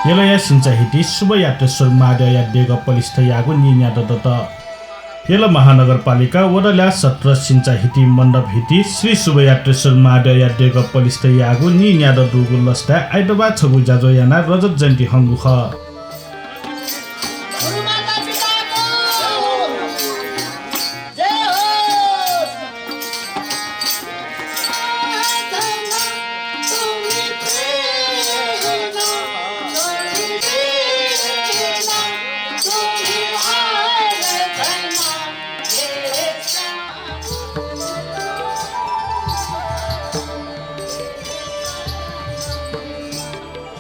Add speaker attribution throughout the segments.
Speaker 1: Yelaya sinca hiti subayatesur madaya dega polista yagu ninya dodota. Yela महानगरपालिका वडल्या 17 सिंचा हिटी मण्डप हिटी श्री सुबयात्रेश्वर माडया डेग पोलिस्ता यागु निन्या the दुगु लस्ता आइतबा छगु जाजो याना रजत जयन्ती हंगु ख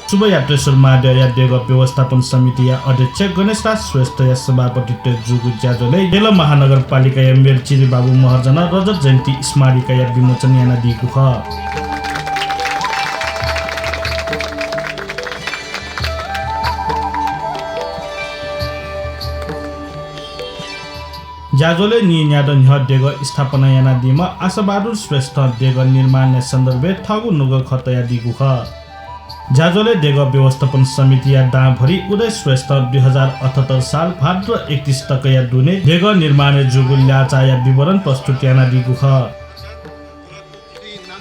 Speaker 1: सुबयात्रेश्वर माडया डेग व्यवस्थापन समिति या अध्यक्ष गणेशराज श्रेष्ठ या सभापति जुगु ज्याजोले येल महानगरपालिका या मेयर चिरी बाबु महर्जना रजत जयन्ती स्मारिका या विमोचन याना दिगु ख ज्याजोले निन्याद न्ह डेग स्थापना याना दिमा आशाबहादुर श्रेष्ठ डेग निर्माण सन्दर्भे थगु नुग खतया दिगु ख ज्याजोले डेग व्यवस्थापन समिति या दाभरी उदय श्रेष्ठ 2078 साल भाद्र 31 तकया दुने डेग निर्माण जुगुल्या या विवरण प्रस्तुत याना दिगु ख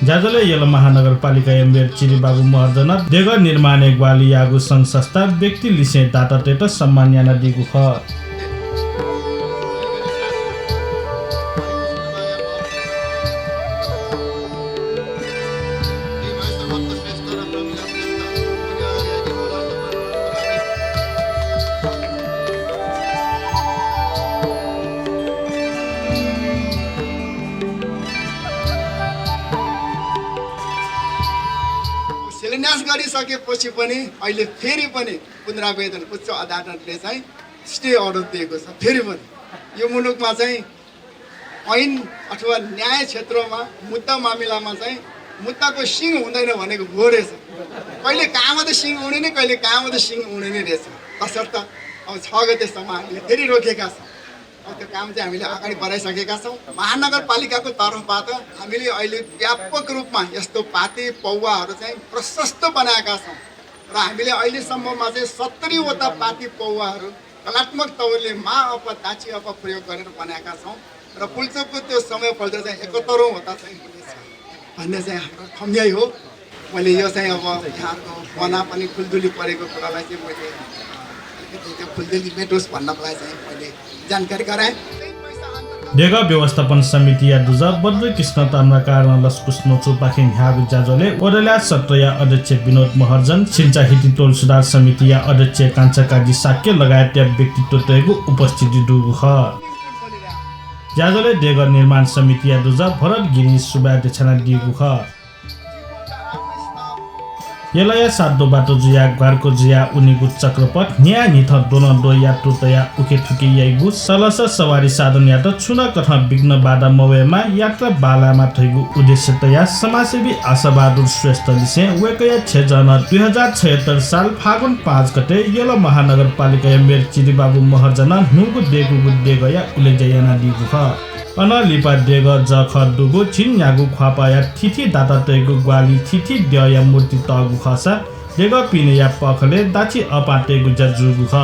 Speaker 1: ज्याजोले येल महानगरपालिका एमबेर चिरी बाबु महर्जना डेग निर्माण ग्वाली यागु संघ संस्था व्यक्ति लिसे दाता टेट सम्मान याना दिगु ख
Speaker 2: शिलान्यास गरिसकेपछि पनि अहिले फेरि पनि पुनरावेदन उच्च अदालतले चाहिँ स्टे अर्डर दिएको छ। फेरि पनि यो मुलुकमा चाहिँ ऐन अथवा न्याय क्षेत्रमा मुद्दा मामिलामा चाहिँ मुद्दाको सिङ हुँदैन भनेको हो रहेछ। कहिले कहाँ मात्रै सिङ उड्ने नै कहिले कहाँ मात्रै सिङ उड्ने नै रहेछ। तसर्थ अब 6 गतेसम्म हामीले फेरि रोकेका छौँ। अब त्यो काम चाहिँ हामीले अगाडि बढाइसकेका छौँ। महानगरपालिकाको तर्फबाट हामीले अहिले व्यापक रूपमा यस्तो पाते पौवाहरू चाहिँ प्रशस्त बनाएका छौँ र हामीले अहिलेसम्ममा चाहिँ 70 वटा पाती पौवाहरू कलात्मक तौरले मा अप दाची अप प्रयोग गरेर बनाएका छौँ र पुल्चोकको त्यो समय पल्ट चाहिँ 71औं वटा चाहिँ हुनेछ भन्ने चाहिँ हाम्रो ठम्याइ हो। मैले यो चाहिँ अब यहाँको बना पनि खुल्दुली परेको कुरालाई चाहिँ मैले त्यो खुल्दुली मेटोस् भन्नको लागि चाहिँ मैले जानकारी गराए।
Speaker 1: डेग व्यवस्थापन समिति या दुजा बद्र कृष्ण ताम्राकार लस्कुस नोचु पाखिङ ह्यागु ज्याजोले ओडल्या सत्रया अध्यक्ष विनोद महर्जन सिंचा हिटी टोल सुधार समिति या अध्यक्ष कान्छा काजी साक्य लगायत या व्यक्तित्व तयको उपस्थिति दुगु ख ज्याजोले डेग निर्माण समिति या दुजा भरत गिरी सुबाध्यक्षना दिगु ख यलया सातो बाटो जुया घरको जुया उनीगु चक्रपथ न्या निथ दोन दो या तुतया उके ठुकी याइगु सलस सवारी साधन या त छुन कथा विघ्न बाधा मवेमा यात्रा बालामा थैगु उद्देश्यतया समाजसेवी आशाबहादुर श्रेष्ठ लिसे वेकया छेजन 2076 साल फागुन 5 गते यल महानगरपालिका मेयर चिरी बाबु महर्जना नुगु देगु गुदेगया उले जयना दिगु ख अनलिपा डेग जख दुगु छिन यागु ख्वापाया थिथि दाता तैगु ग्वाली थिथि दया मूर्ति तगु खसा डेग पिने या पखले दाची अपाटेगु जजुगु ख